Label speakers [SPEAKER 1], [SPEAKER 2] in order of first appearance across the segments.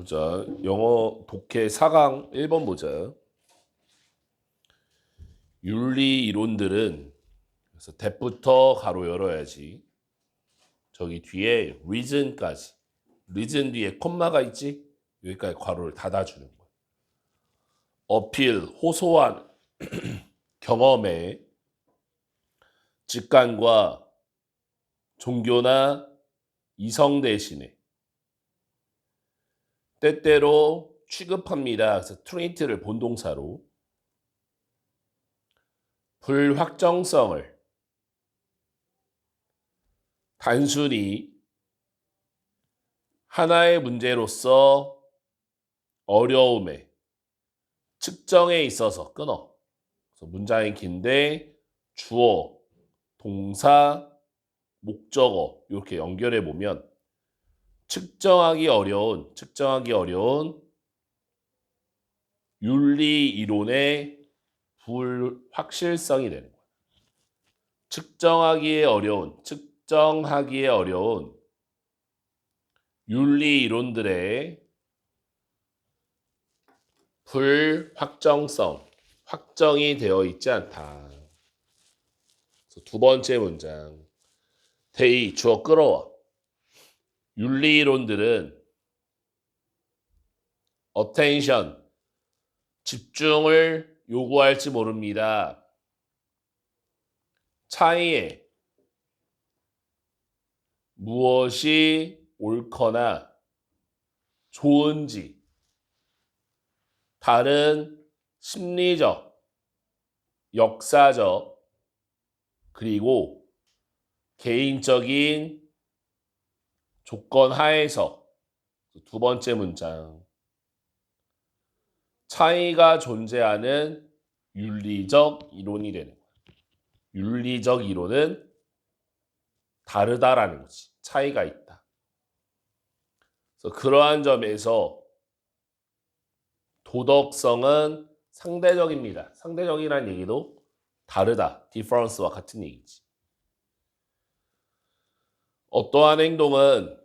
[SPEAKER 1] 보자. 영어 독해 4강 1번 보자. 윤리 이론들은 그래서 that부터 가로 열어야지. 저기 뒤에 reason까지. reason 뒤에 콤마가 있지? 여기까지 괄호를 닫아주는 거야. 어필, 호소한 경험에 직관과 종교나 이성 대신에 때때로 취급합니다. 그래서 트리트를 본동사로 불확정성을 단순히 하나의 문제로서 어려움에 측정에 있어서 끊어. 그래서 문장이 긴데 주어, 동사, 목적어 이렇게 연결해 보면 측정하기 어려운 윤리 이론의 불확실성이 되는 거야. 측정하기에 어려운 윤리 이론들의 불확정성, 확정이 되어 있지 않다. 그래서 두 번째 문장. 대의, 주어 끌어와. 윤리 이론들은 attention, 집중을 요구할지 모릅니다. 차이에 무엇이 옳거나 좋은지 다른 심리적, 역사적, 그리고 개인적인 조건 하에서 두 번째 문장. 차이가 존재하는 윤리적 이론이 되는 거야. 윤리적 이론은 다르다라는 거지. 차이가 있다. 그래서 그러한 점에서 도덕성은 상대적입니다. 상대적이라는 얘기도 다르다. difference와 같은 얘기지. 어떠한 행동은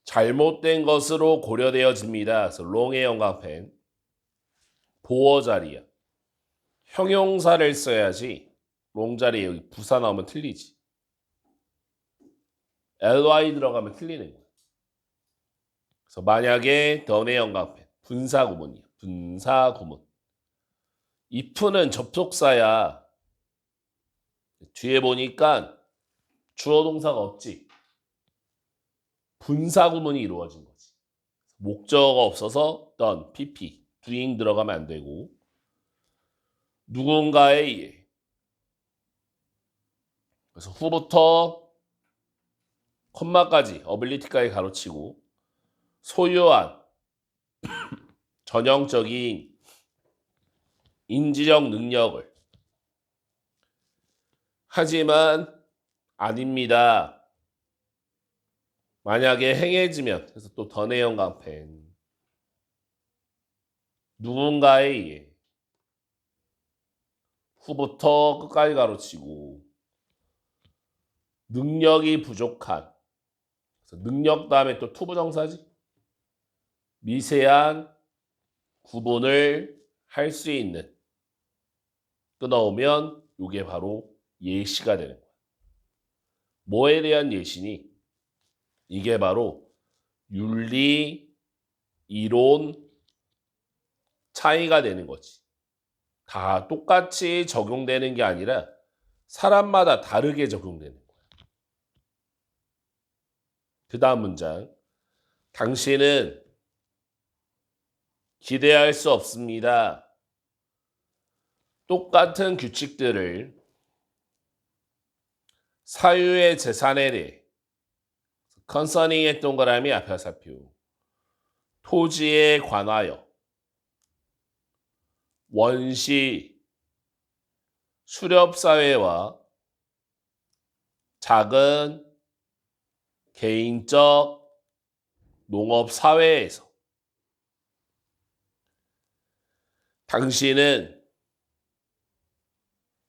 [SPEAKER 1] 잘못된 것으로 고려되어집니다. 그래서 wrong의 영광펜. 보어 자리야. 형용사를 써야지 wrong 자리에 여기 부사 나오면 틀리지. ly 들어가면 틀리는 거야. 그래서 만약에 done의 영광펜. 분사 구문이야. 분사 구문. if는 접속사야. 뒤에 보니까 주어 동사가 없지. 분사 구문이 이루어진 거지. 목적어가 없어서 done, pp, doing 들어가면 안 되고 누군가에 의해. 그래서 후부터 콤마까지, 어빌리티까지 가로치고 소유한 전형적인 인지적 능력을 하지만 아닙니다. 만약에 행해지면 그래서 또 던의 영광펜 누군가에 의해 후부터 끝까지 가로치고 능력이 부족한 그래서 능력 다음에 또 투부정사지 미세한 구분을 할 수 있는 끊어오면 이게 바로 예시가 되는 거야. 뭐에 대한 예시니? 이게 바로 윤리, 이론 차이가 되는 거지. 다 똑같이 적용되는 게 아니라 사람마다 다르게 적용되는 거야. 그 다음 문장. 당신은 기대할 수 없습니다. 똑같은 규칙들을 사유의 재산에 대해 concerning의 동그라미 앞에 화살표 토지에 관하여 원시 수렵사회와 작은 개인적 농업사회에서 당신은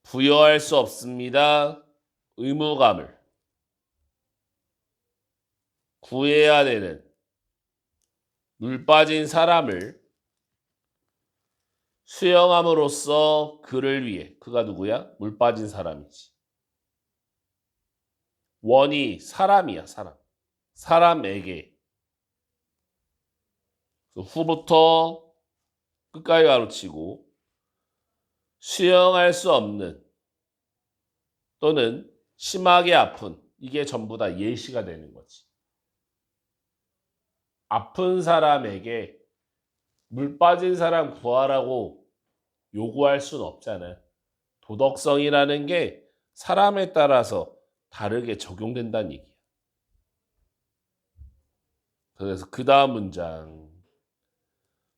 [SPEAKER 1] 부여할 수 없습니다. 의무감을 구해야 되는 물 빠진 사람을 수영함으로써 그를 위해. 그가 누구야? 물 빠진 사람이지. 원이 사람이야, 사람. 사람에게. 후부터 끝까지 가로치고 수영할 수 없는 또는 심하게 아픈 이게 전부 다 예시가 되는 거지. 아픈 사람에게 물 빠진 사람 구하라고 요구할 수는 없잖아. 도덕성이라는 게 사람에 따라서 다르게 적용된다는 얘기야. 그래서 그 다음 문장.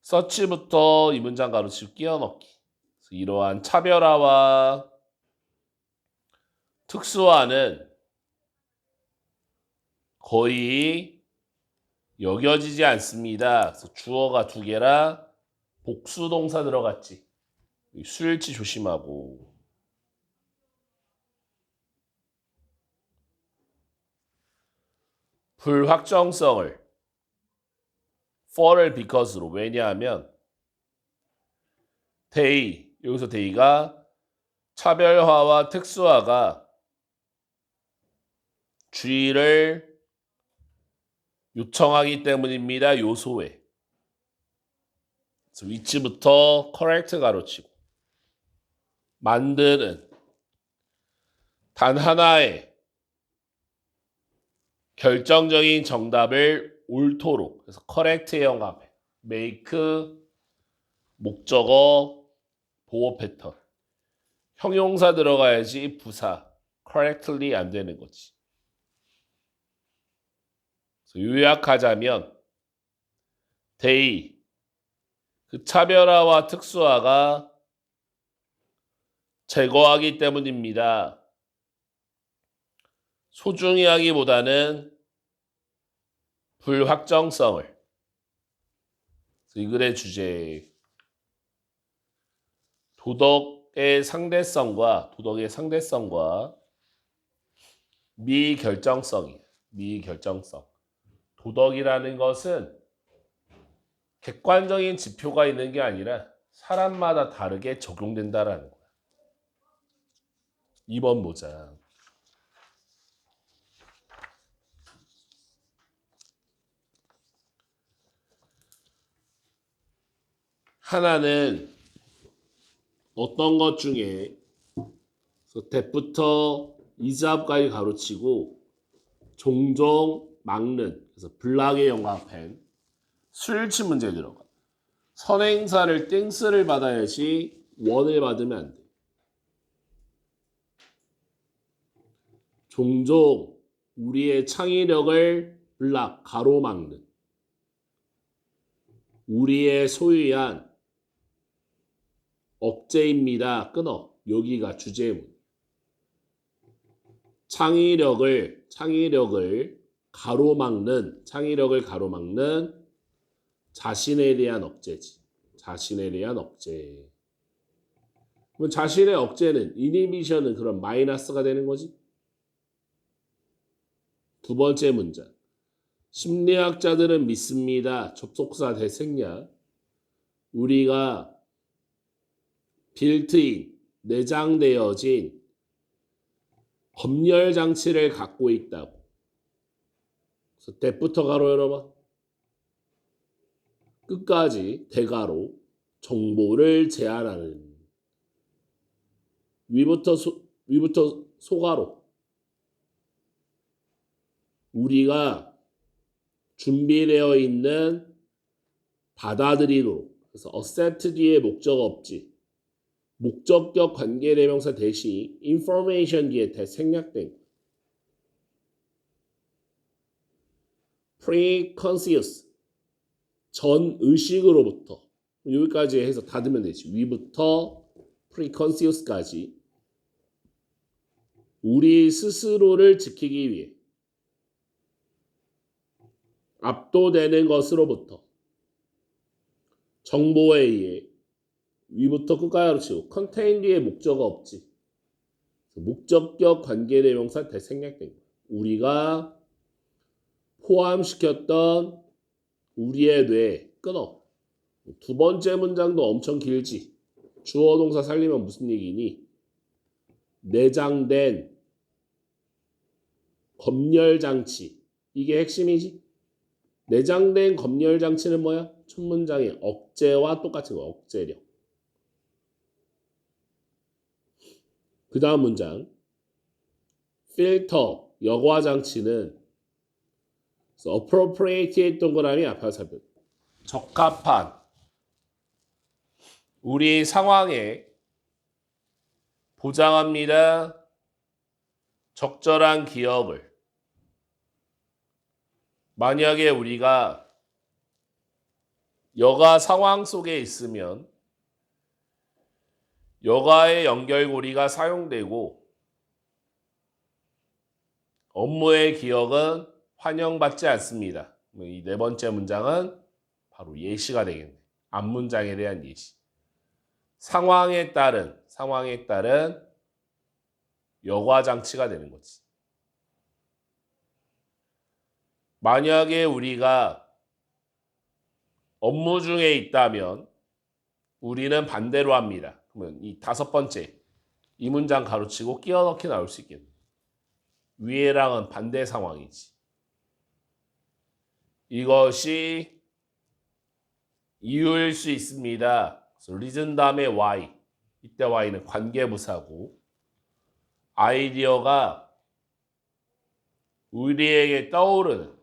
[SPEAKER 1] 서치부터 이 문장 가로치고 끼워넣기. 이러한 차별화와 특수화는 거의 여겨지지 않습니다. 그래서 주어가 두 개라 복수 동사 들어갔지. 수일치 조심하고. 불확정성을 for를 because로. 왜냐하면 they, 여기서 they가 차별화와 특수화가 주의를 요청하기 때문입니다. 요소에. 그래서 위치부터 correct 가로치고 만드는 단 하나의 결정적인 정답을 옳도록. 그래서 correct의 영합에 make 목적어 보호 패턴. 형용사 들어가야지 부사 correctly 안 되는 거지. 요약하자면 they 그 차별화와 특수화가 제거하기 때문입니다. 소중히 하기보다는 불확정성을. 이 글의 주제 도덕의 상대성과 미결정성이에요. 미결정성. 도덕이라는 것은 객관적인 지표가 있는 게 아니라 사람마다 다르게 적용된다라는 거야. 2번 보자. 하나는 어떤 것 중에 that부터 이자까지 가로치고 종종 막는, 그래서 블락의 영합행 수일치 문제 들어가. 선행사를 땡스를 받아야지 원을 받으면 안 돼. 종종 우리의 창의력을 블락, 가로막는 우리의 소유한 억제입니다. 끊어. 여기가 주제문. 창의력을 가로막는 자신에 대한 억제지. 자신에 대한 억제. 그럼 자신의 억제는 이니비션은 그럼 마이너스가 되는 거지. 두 번째 문장. 심리학자들은 믿습니다. 접속사 대생략. 우리가 빌트인, 내장되어진 검열 장치를 갖고 있다고. 그래서 that부터 가로 열어봐. 끝까지 대가로 정보를 제한하는. 위부터 소가로. 우리가 준비되어 있는 받아들이도록. 그래서 accept 뒤에 목적 없지. 목적격 관계대명사 대시 information 뒤에 생략된 preconceived 전 의식으로부터 여기까지 해서 닫으면 되지. 위부터 preconceived까지 우리 스스로를 지키기 위해 압도되는 것으로부터 정보에 의해 위부터 끝까지 가로치고 contain 뒤에 목적어 없지. 목적격 관계대명사 대생략된 거야. 우리가 포함시켰던 우리의 뇌 끊어. 두 번째 문장도 엄청 길지. 주어 동사 살리면 무슨 얘기니? 내장된 검열 장치. 이게 핵심이지. 내장된 검열 장치는 뭐야? 첫 문장에 억제와 똑같은 거, 억제력. 그 다음 문장. 필터, 여과 장치는 appropriate의 동그라미 앞에 살펴. 적합한 우리 상황에 보장합니다. 적절한 기억을. 만약에 우리가 여가 상황 속에 있으면 여가의 연결고리가 사용되고 업무의 기억은 환영받지 않습니다. 이 네 번째 문장은 바로 예시가 되겠네. 앞 문장에 대한 예시. 상황에 따른 여과 장치가 되는 거지. 만약에 우리가 업무 중에 있다면 우리는 반대로 합니다. 그러면 이 다섯 번째 이 문장 가로치고 끼워 넣기 나올 수 있겠네. 위에랑은 반대 상황이지. 이것이 이유일 수 있습니다. reason 다음에 why. 이때 why는 관계부사고 아이디어가 우리에게 떠오르는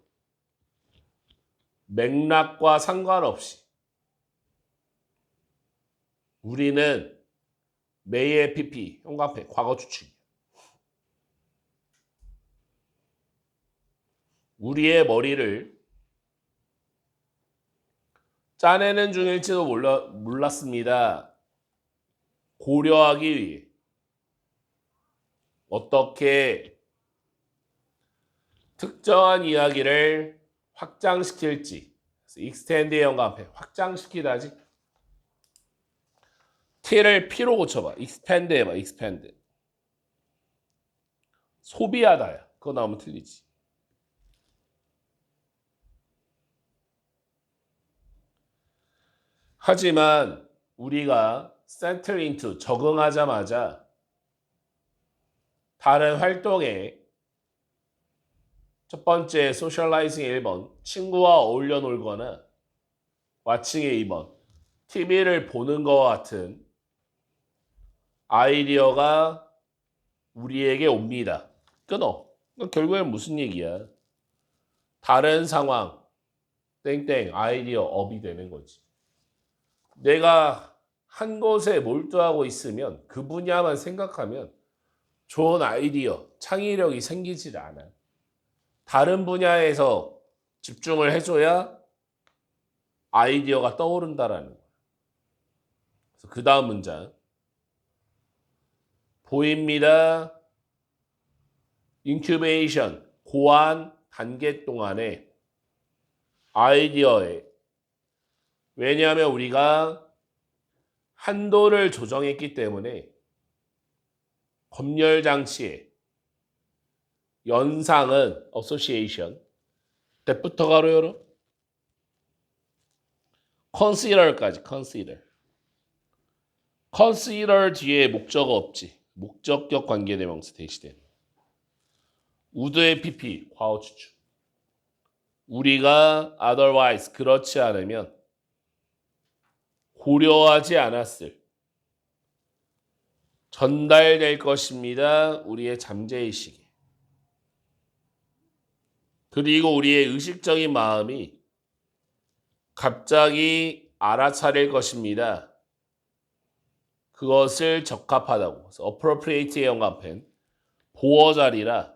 [SPEAKER 1] 맥락과 상관없이 우리는 매의 PP, 형광펜, 과거 추측. 우리의 머리를 짜내는 중일지도 몰랐습니다. 고려하기 위해 어떻게 특정한 이야기를 확장시킬지. extend의 형광펜, 확장시키다지. t를 p로 고쳐봐. expand 해봐. expand. 소비하다야. 그거 나오면 틀리지. 하지만 우리가 settle into 적응하자마자 다른 활동에 첫 번째 socializing 1번 친구와 어울려 놀거나 watching의 2번 TV를 보는 것과 같은 아이디어가 우리에게 옵니다. 끊어. 결국엔 무슨 얘기야? 다른 상황 땡땡 아이디어 업이 되는 거지. 내가 한 곳에 몰두하고 있으면 그 분야만 생각하면 좋은 아이디어, 창의력이 생기질 않아. 다른 분야에서 집중을 해줘야 아이디어가 떠오른다라는 거야. 그래서 그 다음 문장. 보입니다. 인큐베이션, 고안 단계 동안에 아이디어에 왜냐하면 우리가 한도를 조정했기 때문에 검열 장치의 연상은 association 때부터 가로 열어 consider까지 consider 뒤에 목적어 없지. 목적격 관계대명사 대시되는 우드의 PP 과거 추측 우리가 otherwise 그렇지 않으면 고려하지 않았을 전달될 것입니다. 우리의 잠재의식에. 그리고 우리의 의식적인 마음이 갑자기 알아차릴 것입니다. 그것을 적합하다고. 그래서 appropriate의 연관펜 보어자리라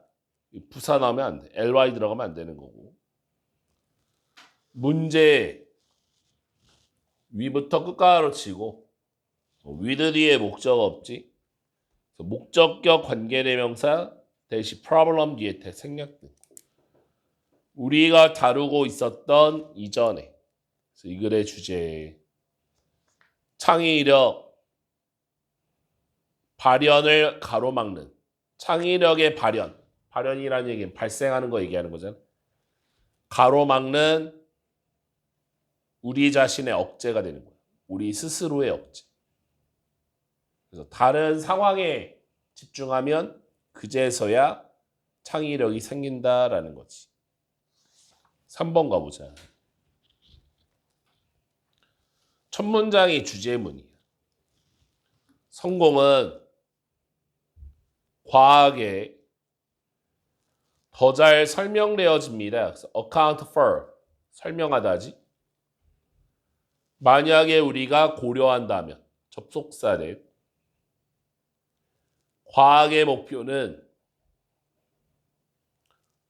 [SPEAKER 1] 부사 나오면 안 돼. ly 들어가면 안 되는 거고. 문제 위부터 끝가로 치고 with 뒤에 목적 없지. 목적격 관계대명사 대시 problem 뒤에 생략된 우리가 다루고 있었던 이전에 그래서 이 글의 주제 창의력 발현을 가로막는 창의력의 발현이라는 얘기는 발생하는 거 얘기하는 거잖아. 가로막는 우리 자신의 억제가 되는 거예요. 우리 스스로의 억제. 그래서 다른 상황에 집중하면 그제서야 창의력이 생긴다라는 거지. 3번 가보자. 첫 문장이 주제문이야. 성공은 과학에 더 잘 설명되어집니다. 그래서 account for, 설명하다지. 만약에 우리가 고려한다면, 접속사를 과학의 목표는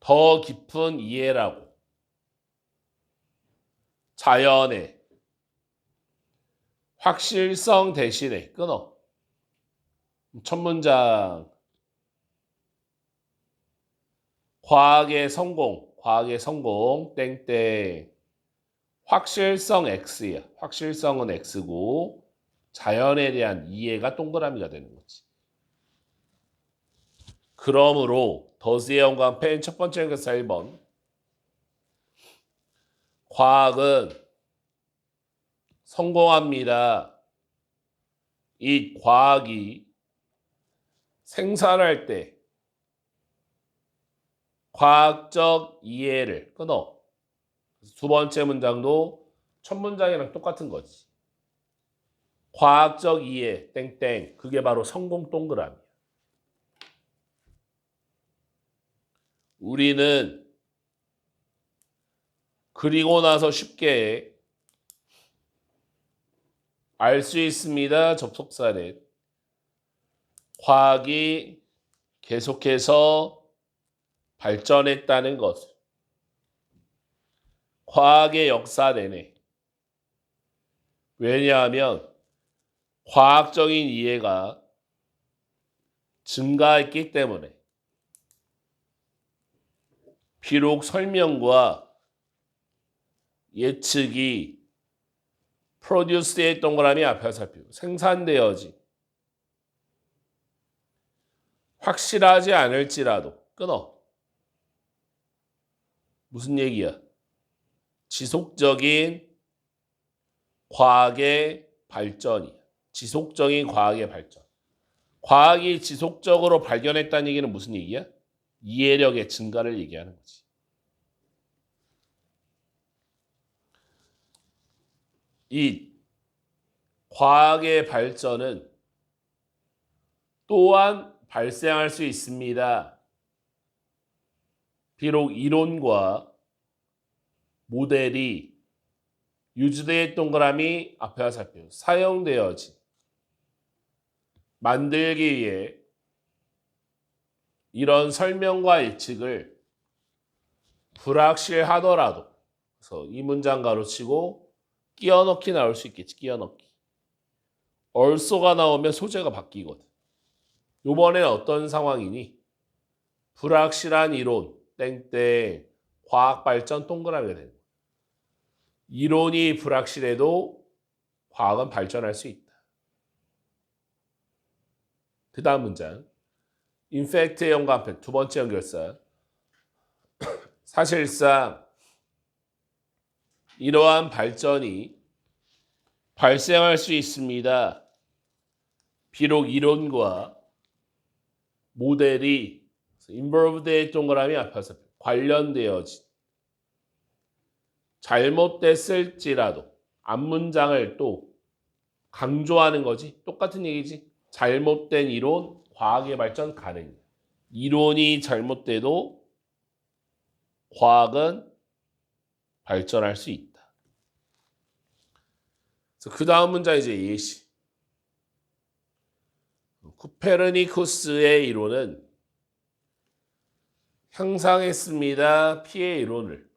[SPEAKER 1] 더 깊은 이해라고. 자연의 확실성 대신에 끊어. 첫 문장 과학의 성공 땡땡 확실성 X야. 확실성은 X고 자연에 대한 이해가 동그라미가 되는 거지. 그러므로 더스의 영광펜 첫 번째 글사 1번 과학은 성공합니다. 이 과학이 생산할 때 과학적 이해를 끊어. 두 번째 문장도 첫 문장이랑 똑같은 거지. 과학적 이해 땡땡 그게 바로 성공 동그라미. 우리는 그리고 나서 쉽게 알 수 있습니다. 접속사는 과학이 계속해서 발전했다는 것을. 과학의 역사 내내. 왜냐하면 과학적인 이해가 증가했기 때문에. 비록 설명과 예측이 프로듀스의 동그라미 앞에 살피고 생산되어지 확실하지 않을지라도 끊어. 무슨 얘기야? 지속적인 과학의 발전이야. 지속적인 과학의 발전. 과학이 지속적으로 발견했다는 얘기는 무슨 얘기야? 이해력의 증가를 얘기하는 거지. 이 과학의 발전은 또한 발생할 수 있습니다. 비록 이론과 모델이 유즈드의 동그라미 앞에 살펴 사용되어지 만들기 위해 이런 설명과 예측을 불확실하더라도 그래서 이 문장 가로치고 끼워넣기 나올 수 있겠지. 끼워넣기. also가 나오면 소재가 바뀌거든. 이번엔 어떤 상황이니? 불확실한 이론 땡땡 과학 발전 동그라미가 되는 거야. 이론이 불확실해도 과학은 발전할 수 있다. 그 다음 문장. 인팩트의 연관편 두 번째 연결사. 사실상 이러한 발전이 발생할 수 있습니다. 비록 이론과 모델이 involved의 동그라미 앞에서 관련되어진 잘못됐을지라도 앞문장을 또 강조하는 거지. 똑같은 얘기지. 잘못된 이론, 과학의 발전 가능. 이론이 잘못돼도 과학은 발전할 수 있다. 그래서 그 다음 문장 이제 예시. 코페르니쿠스의 이론은 향상했습니다. P의 이론을.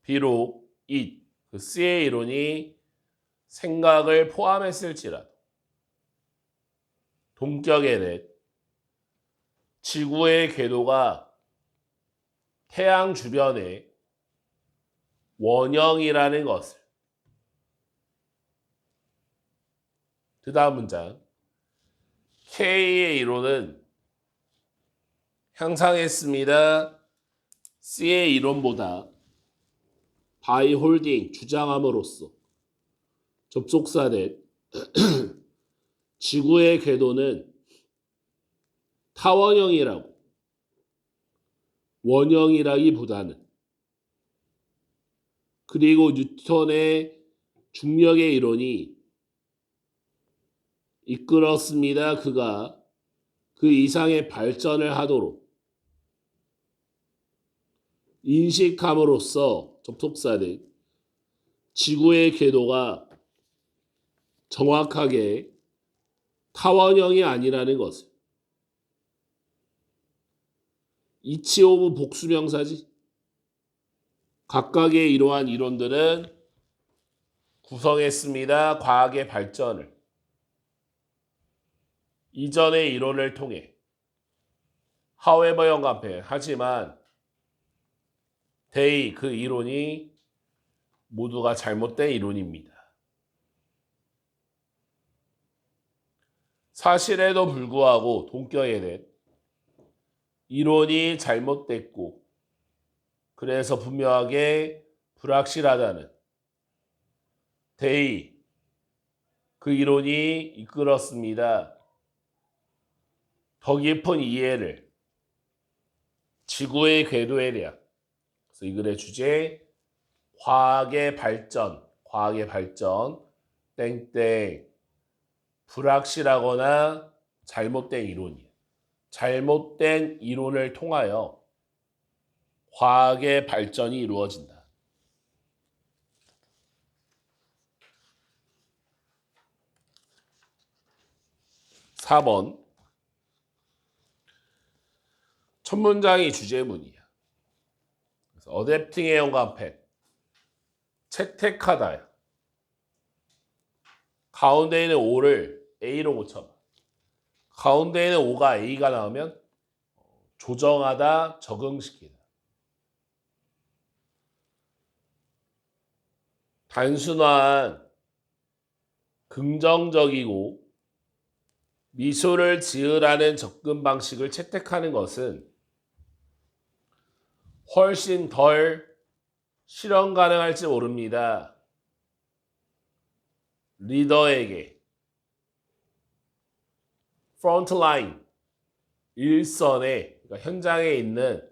[SPEAKER 1] 비록 그 C의 이론이 생각을 포함했을지라도 동격에는 지구의 궤도가 태양 주변의 원형이라는 것을. 그 다음 문장. K의 이론은 향상했습니다. C의 이론보다 by holding 주장함으로써 접속사된 지구의 궤도는 타원형이라고 원형이라기보다는 그리고 뉴턴의 중력의 이론이 이끌었습니다. 그가 그 이상의 발전을 하도록 인식함으로써 접속사는 지구의 궤도가 정확하게 타원형이 아니라는 것을 이치 오브 복수명사지. 각각의 이러한 이론들은 구성했습니다. 과학의 발전을 이전의 이론을 통해 however 영감편 하지만 they 그 이론이 모두가 잘못된 이론입니다. 사실에도 불구하고 동격에는 이론이 잘못됐고 그래서 분명하게 불확실하다는 they 그 이론이 이끌었습니다. 더 깊은 이해를 지구의 궤도에 대한 그래서 이 글의 주제 과학의 발전 땡땡 불확실하거나 잘못된 이론이에요. 잘못된 이론을 통하여 과학의 발전이 이루어진다. (4번) 첫 문장이 주제문이야. 그래서 어댑팅의 영감펜 채택하다야. 가운데 있는 O를 A로 고쳐봐. 가운데 있는 O가 A가 나오면 조정하다, 적응시키다. 단순한 긍정적이고 미소를 지으라는 접근 방식을 채택하는 것은 훨씬 덜 실현 가능할지 모릅니다. 리더에게 프론트라인 일선에 그러니까 현장에 있는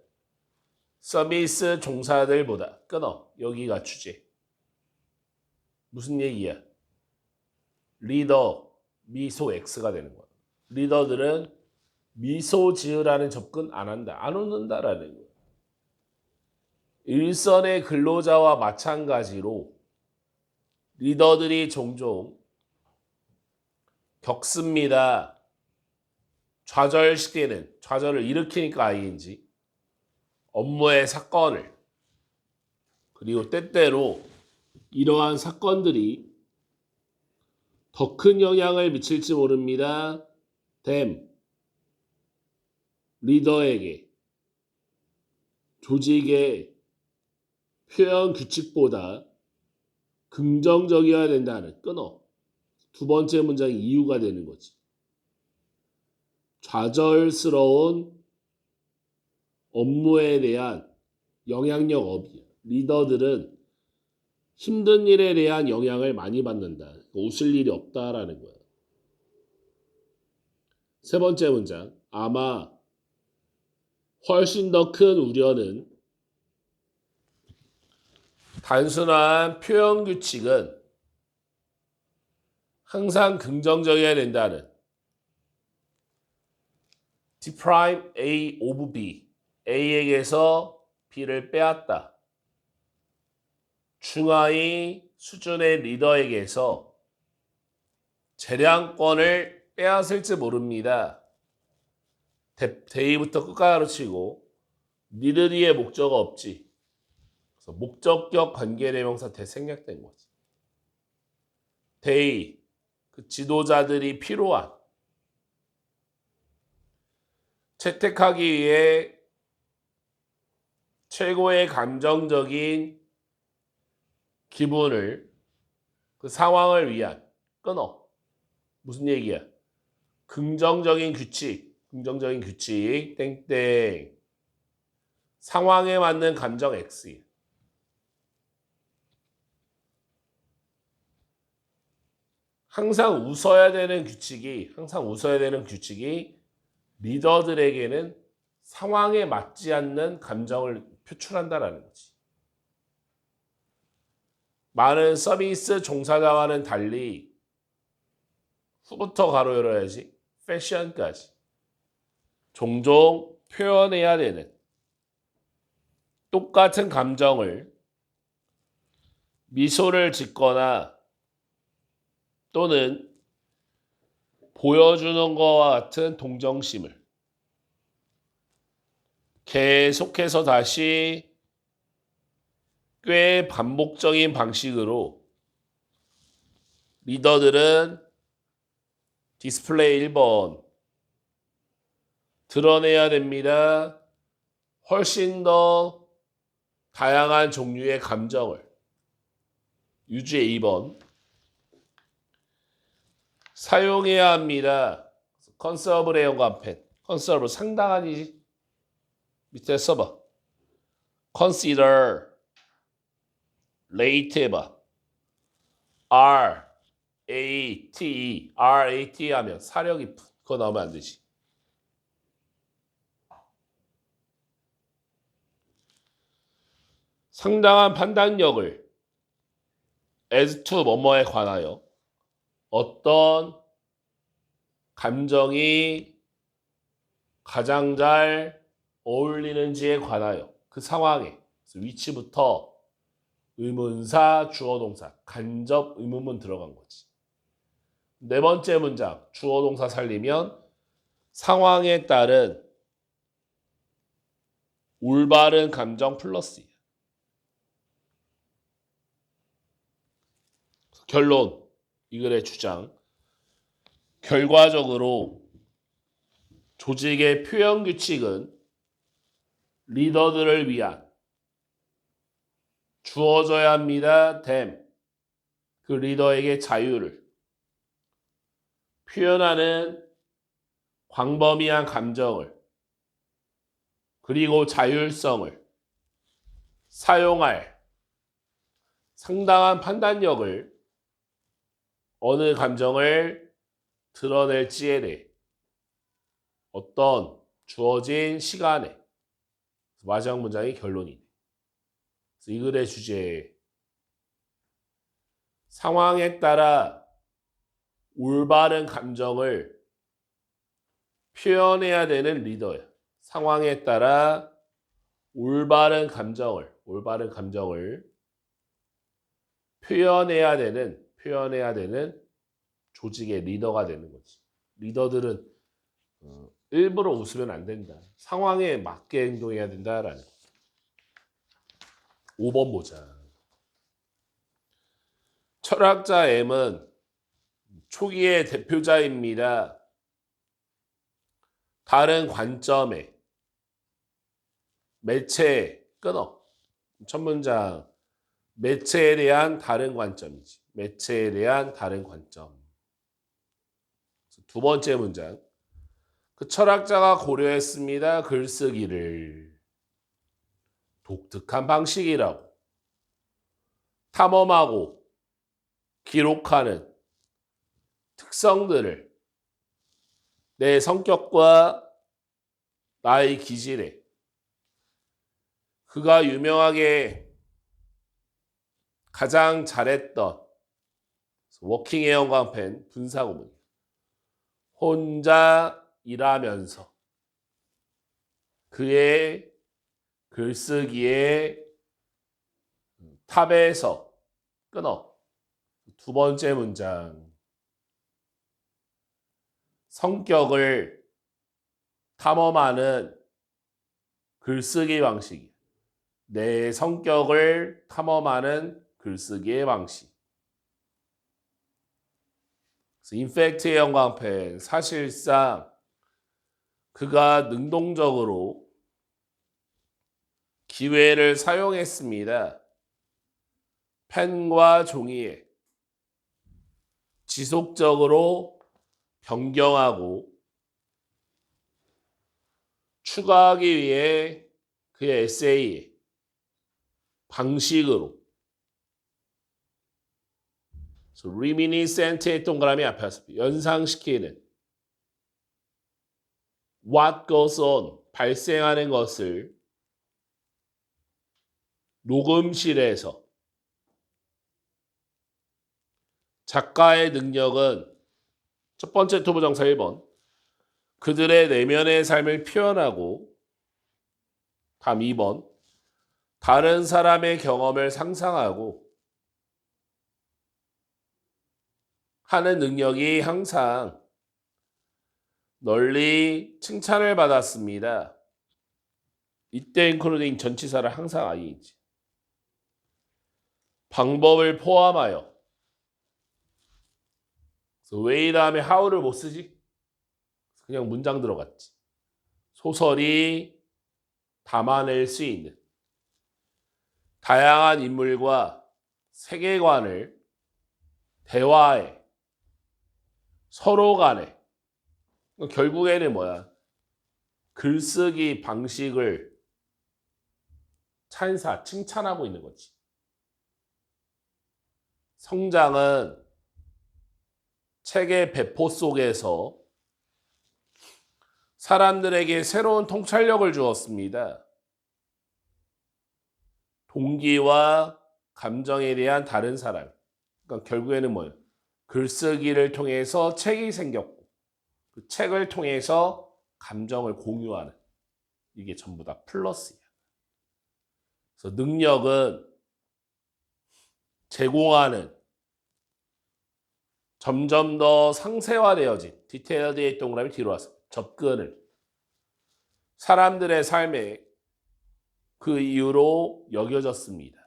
[SPEAKER 1] 서비스 종사들보다 끊어. 여기가 주제. 무슨 얘기야? 리더 미소 X가 되는 거야. 리더들은 미소 지으라는 접근 안 한다. 안 웃는다라는 거야. 일선의 근로자와 마찬가지로 리더들이 종종 겪습니다. 좌절을 일으키니까 ING 업무의 사건을 그리고 때때로 이러한 사건들이 더 큰 영향을 미칠지 모릅니다. 리더에게 조직의 표현 규칙보다 긍정적이어야 된다는 끊어. 두 번째 문장이 이유가 되는 거지. 좌절스러운 업무에 대한 영향력 업이야. 리더들은 힘든 일에 대한 영향을 많이 받는다. 웃을 일이 없다라는 거야. 세 번째 문장. 아마 훨씬 더 큰 우려는 단순한 표현 규칙은 항상 긍정적이어야 된다는 deprive A of B A에게서 B를 빼앗다. 중하위 수준의 리더에게서 재량권을 빼앗을지 모릅니다. 대의부터 끝까지 가르치고 니들 뒤에 목적어 없지. 그래서 목적격 관계대명사 대생략된 거지. 대의 그 지도자들이 필요한 채택하기 위해 최고의 감정적인 기분을 그 상황을 위한 끊어. 무슨 얘기야? 긍정적인 규칙 땡땡 상황에 맞는 감정 X 항상 웃어야 되는 규칙이 리더들에게는 상황에 맞지 않는 감정을 표출한다라는 거지. 많은 서비스 종사자와는 달리 후부터 가로 열어야지 패션까지 종종 표현해야 되는 똑같은 감정을 미소를 짓거나 또는 보여주는 것과 같은 동정심을 계속해서 다시 꽤 반복적인 방식으로 리더들은 디스플레이 1번 드러내야 됩니다. 훨씬 더 다양한 종류의 감정을 유지의 2번 사용해야 합니다. 컨서브의 연관펜 컨서브 상당하니 밑에 써봐. consider rate 해봐. RATE 하면 사려 깊은 그거 나오면 안 되지. 상당한 판단력을 as to 뭐뭐에 관하여 어떤 감정이 가장 잘 어울리는지에 관하여 그 상황에 위치부터 의문사, 주어동사, 간접 의문문 들어간 거지. 네 번째 문장 주어동사 살리면 상황에 따른 올바른 감정 플러스 결론 이 글의 주장 결과적으로 조직의 표현 규칙은 리더들을 위한 주어져야 합니다. 그 리더에게 자유를 표현하는 광범위한 감정을 그리고 자율성을 사용할 상당한 판단력을 어느 감정을 드러낼지에 대해 어떤 주어진 시간에 마지막 문장이 결론이네. 이 글의 주제 상황에 따라 올바른 감정을 표현해야 되는 리더야. 상황에 따라 올바른 감정을 표현해야 되는 조직의 리더가 되는 거지. 리더들은 일부러 웃으면 안 된다. 상황에 맞게 행동해야 된다라는 거. 5번 보자. 철학자 M은 초기의 대표자입니다. 다른 관점에 매체 끊어. 첫 문장 매체에 대한 다른 관점이지. 매체에 대한 다른 관점. 두 번째 문장 그 철학자가 고려했습니다. 글쓰기를 독특한 방식이라고 탐험하고 기록하는 특성들을 내 성격과 나의 기질에 그가 유명하게 가장 잘했던 워킹의 영광펜 분사구문 혼자 일하면서 그의 글쓰기의 탑에서 끊어. 두 번째 문장 성격을 탐험하는 글쓰기 방식이 내 성격을 탐험하는 글쓰기의 방식. 인팩트의 영광펜 사실상 그가 능동적으로 기회를 사용했습니다. 펜과 종이에 지속적으로 변경하고 추가하기 위해 그의 에세이의 방식으로 reminiscente의 동그라미 앞에 와서 연상시키는 what goes on 발생하는 것을 녹음실에서 작가의 능력은 첫 번째 투부정사 1번 그들의 내면의 삶을 표현하고 다음 2번 다른 사람의 경험을 상상하고 하는 능력이 항상 널리 칭찬을 받았습니다. 이때 including 전치사를 항상 ING. 방법을 포함하여. 그래서 way 다음에 how를 못 쓰지? 그냥 문장 들어갔지. 소설이 담아낼 수 있는 다양한 인물과 세계관을 대화해 서로 간에 결국에는 뭐야? 글쓰기 방식을 칭찬하고 있는 거지. 성장은 책의 배포 속에서 사람들에게 새로운 통찰력을 주었습니다. 동기와 감정에 대한 다른 사람. 그러니까 결국에는 뭐예요? 글쓰기를 통해서 책이 생겼고 그 책을 통해서 감정을 공유하는 이게 전부 다 플러스야. 그래서 능력은 제공하는 점점 더 상세화되어진 디테일드의 동그라미 뒤로 와서 접근을 사람들의 삶에 그 이유로 여겨졌습니다.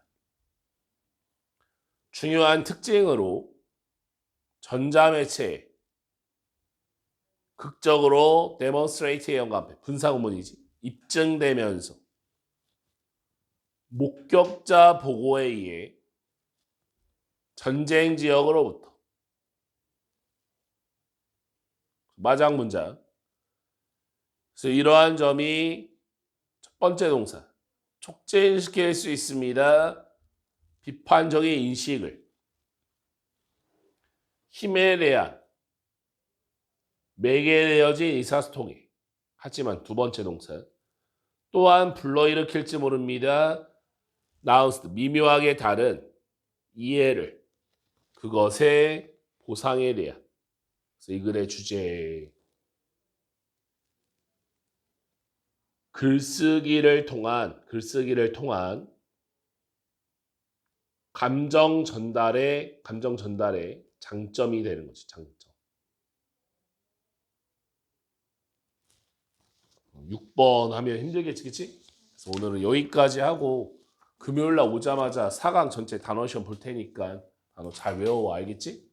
[SPEAKER 1] 중요한 특징으로 전자매체에 극적으로 demonstrate의 연관표, 분사구문이지. 입증되면서 목격자 보고에 의해 전쟁 지역으로부터 마장 문장. 그래서 이러한 점이 첫 번째 동사 촉진시킬 수 있습니다. 비판적인 인식을 힘에 대한 매개되어진 의사소통에 하지만 두 번째 동사 또한 불러일으킬지 모릅니다. 나우스 미묘하게 다른 이해를 그것의 보상에 대한 그래서 이 글의 주제 글쓰기를 통한 감정 전달의 장점이 되는 거지. 장점. 6번 하면 힘들겠지, 그치? 그래서 오늘은 여기까지 하고 금요일날 오자마자 4강 전체 단어 시험 볼 테니까 단어 잘 외워 알겠지?